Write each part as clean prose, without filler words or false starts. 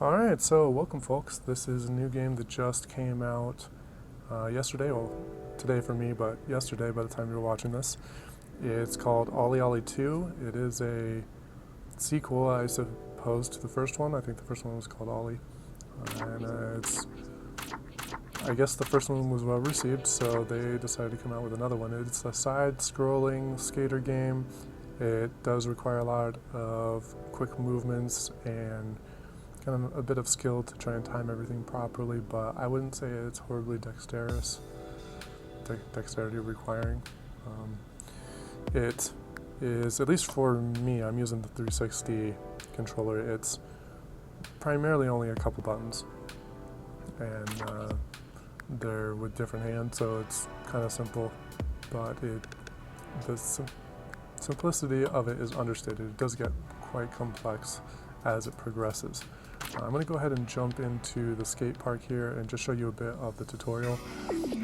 Alright, so welcome folks. This is a new game that just came out yesterday, well today for me, but yesterday by the time you're watching this. It's called OlliOlli2. It is a sequel, I suppose, to the first one. I think the first one was called Olli. I guess the first one was well received, so they decided to come out with another one. It's a side-scrolling skater game. It does require a lot of quick movements and kind of a bit of skill to try and time everything properly, but I wouldn't say it's horribly dexterity requiring. It is, at least for me, I'm using the 360 controller. It's primarily only a couple buttons, and they're with different hands, so it's kind of simple, but the simplicity of it is understated. It does get quite complex as it progresses. I'm going to go ahead and jump into the skate park here and just show you a bit of the tutorial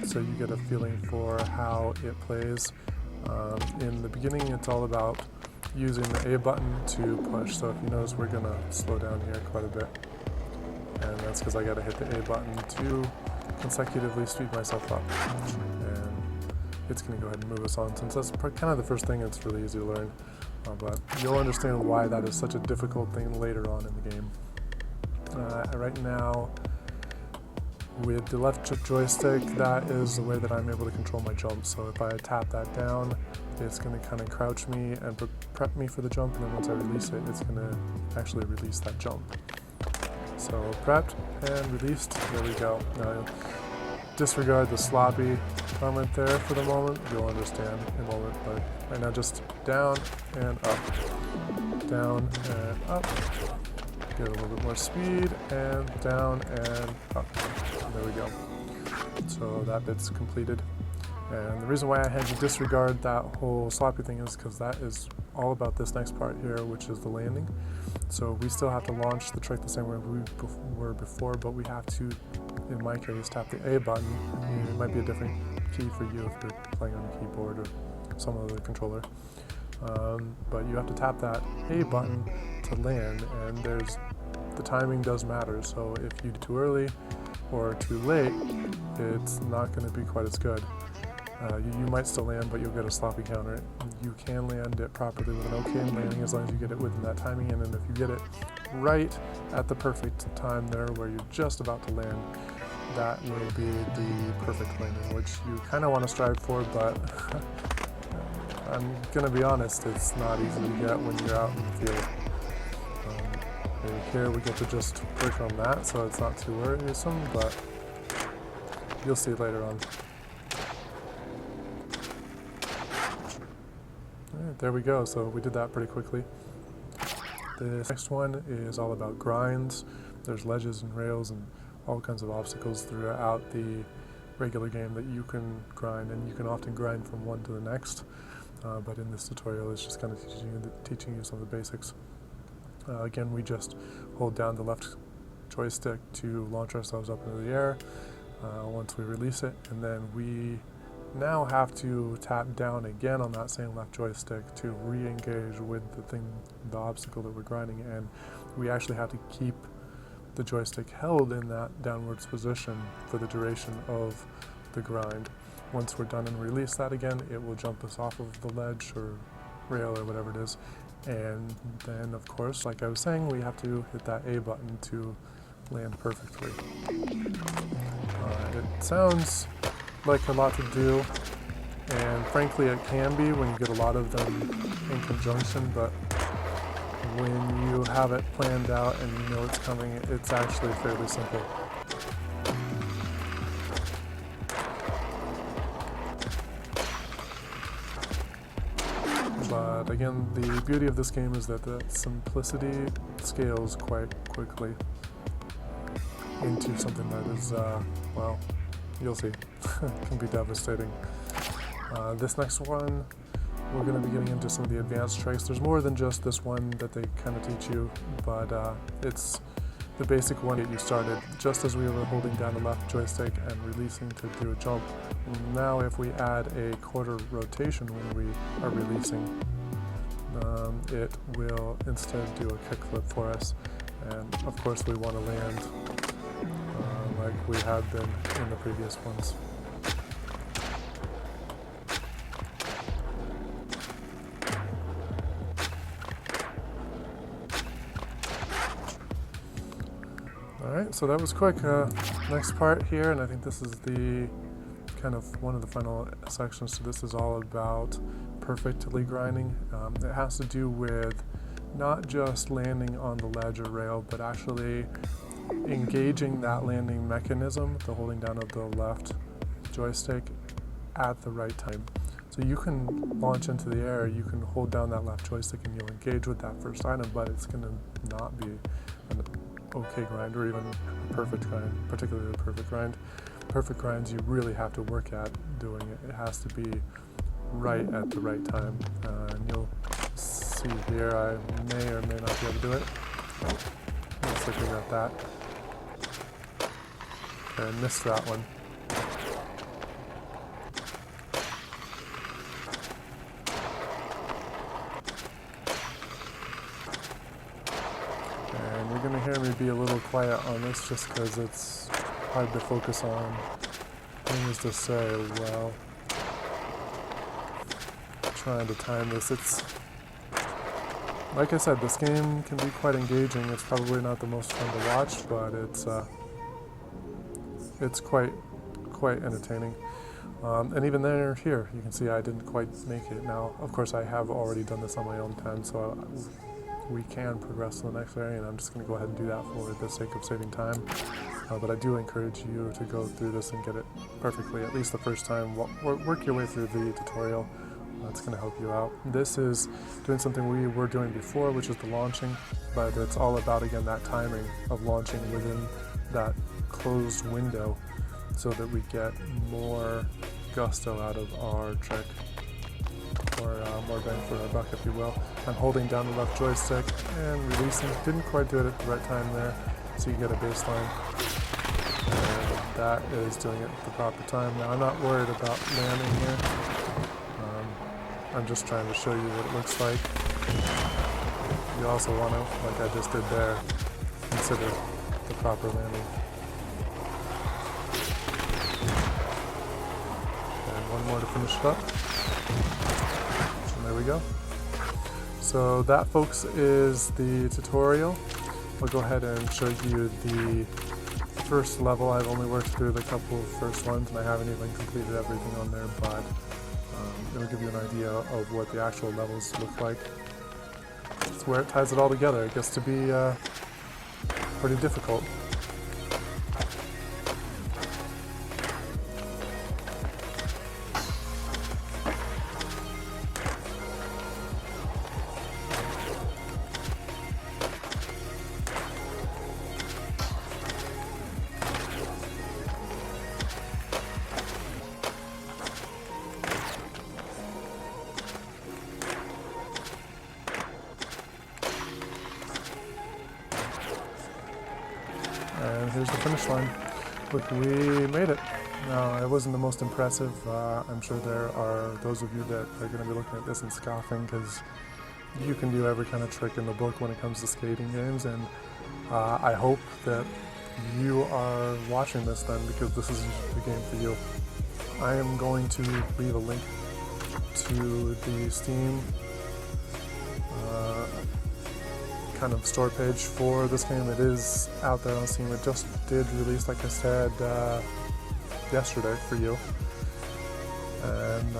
so you get a feeling for how it plays. In the beginning, it's all about using the A button to push. So if you notice, we're going to slow down here quite a bit, and that's because I got to hit the A button to consecutively speed myself up, and it's going to go ahead and move us on. Since that's kind of the first thing, it's really easy to learn, but you'll understand why that is such a difficult thing later on in the game. Right now, with the left joystick, that is the way that I'm able to control my jump. So if I tap that down, it's going to kind of crouch me and prep me for the jump, and then once I release it, it's going to actually release that jump. So prepped and released, there we go. Now disregard the sloppy comment there for the moment, you'll understand in a moment, but right now just down and up, down and up. Get a little bit more speed, and down and up. There we go. So that bit's completed. And the reason why I had to disregard that whole sloppy thing is because that is all about this next part here, which is the landing. So we still have to launch the trick the same way we were before, but we have to, in my case, tap the A button. It might be a different key for you if you're playing on a keyboard or some other controller. But you have to tap that A button to land, and the timing does matter. So if you do too early or too late, it's not going to be quite as good. You might still land, but you'll get a sloppy counter. You can land it properly with an okay landing as long as you get it within that timing, and then if you get it right at the perfect time there where you're just about to land, that will be the perfect landing, which you kind of want to strive for, but I'm going to be honest, it's not easy to get when you're out in the field. Here we get to just work on that, so it's not too worrisome, but you'll see later on. Alright, there we go, so we did that pretty quickly. This next one is all about grinds. There's ledges and rails and all kinds of obstacles throughout the regular game that you can grind, and you can often grind from one to the next. But in this tutorial, it's just kind of teaching you some of the basics. Again, we just hold down the left joystick to launch ourselves up into the air once we release it, and then we now have to tap down again on that same left joystick to re-engage with the obstacle that we're grinding, and we actually have to keep the joystick held in that downwards position for the duration of the grind. Once we're done and release that again, it will jump us off of the ledge or rail or whatever it is. And then, of course, like I was saying, we have to hit that A button to land perfectly. It sounds like a lot to do, and frankly it can be when you get a lot of them in conjunction, but when you have it planned out and you know it's coming, it's actually fairly simple. But again, the beauty of this game is that the simplicity scales quite quickly into something that is, well, you'll see, can be devastating. This next one, we're going to be getting into some of the advanced tricks. There's more than just this one that they kind of teach you, but it's the basic one that you started just as we were holding down the left joystick and releasing to do a jump. Now if we add a quarter rotation when we are releasing, it will instead do a kickflip for us. And of course we want to land like we had been in the previous ones. Alright, so that was quick. Next part here, and I think this is the kind of one of the final sections. So this is all about perfectly grinding. It has to do with not just landing on the ledge or rail, but actually engaging that landing mechanism, the holding down of the left joystick at the right time. So you can launch into the air, you can hold down that left joystick and you'll engage with that first item, but it's going to not be an okay grind or even a perfect grind, particularly a perfect grind. Perfect grinds you really have to work at doing it. It has to be right at the right time. And you'll see here I may or may not be able to do it. Looks like we got that. Okay, I missed that one. And you're going to hear me be a little quiet on this just because it's hard to focus on things to say while trying to time this. It's, like I said, this game can be quite engaging. It's probably not the most fun to watch, but it's quite entertaining. And even there, here, you can see I didn't quite make it. Now, of course, I have already done this on my own time, so we can progress to the next area, and I'm just going to go ahead and do that for the sake of saving time. But I do encourage you to go through this and get it perfectly, at least the first time. Work your way through the tutorial. That's going to help you out. This is doing something we were doing before, which is the launching, but it's all about, again, that timing of launching within that closed window so that we get more gusto out of our trick, or more bang for our buck, if you will. I'm holding down the left joystick and releasing. Didn't quite do it at the right time there, so you get a baseline. And that is doing it at the proper time. Now, I'm not worried about landing here. I'm just trying to show you what it looks like. You also want to, like I just did there, consider the proper landing. And one more to finish it up. And there we go. So that, folks, is the tutorial. I'll go ahead and show you the first level. I've only worked through the couple of first ones, and I haven't even completed everything on there, but it'll give you an idea of what the actual levels look like. It's where it ties it all together. It gets to be pretty difficult. And here's the finish line. Look, we made it. Now, it wasn't the most impressive. I'm sure there are those of you that are going to be looking at this and scoffing, because you can do every kind of trick in the book when it comes to skating games, and I hope that you are watching this then, because this is the game for you. I am going to leave a link to the Steam kind of store page for this game. It is out there on Steam. It just did release, like I said, yesterday for you, and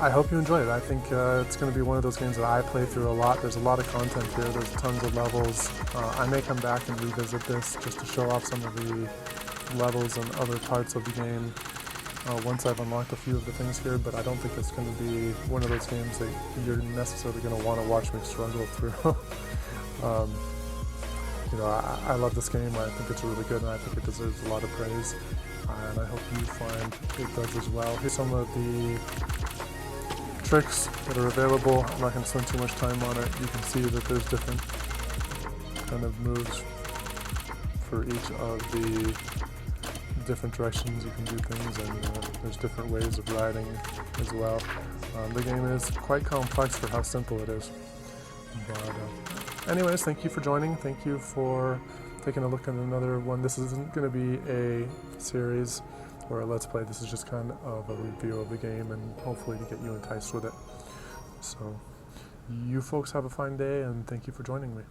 I hope you enjoy it. I think it's going to be one of those games that I play through a lot. There's a lot of content here. There's tons of levels. I may come back and revisit this just to show off some of the levels and other parts of the game once I've unlocked a few of the things here, but I don't think it's going to be one of those games that you're necessarily going to want to watch me struggle through. You know, I love this game. I think it's really good, and I think it deserves a lot of praise, and I hope you find it does as well. Here's some of the tricks that are available. I'm not going to spend too much time on it. You can see that there's different kind of moves for each of the different directions you can do things, and there's different ways of riding as well. The game is quite complex for how simple it is. But anyways, thank you for joining. Thank you for taking a look at another one. This isn't going to be a series or a Let's Play. This is just kind of a review of the game and hopefully to get you enticed with it. So, you folks have a fine day, and thank you for joining me.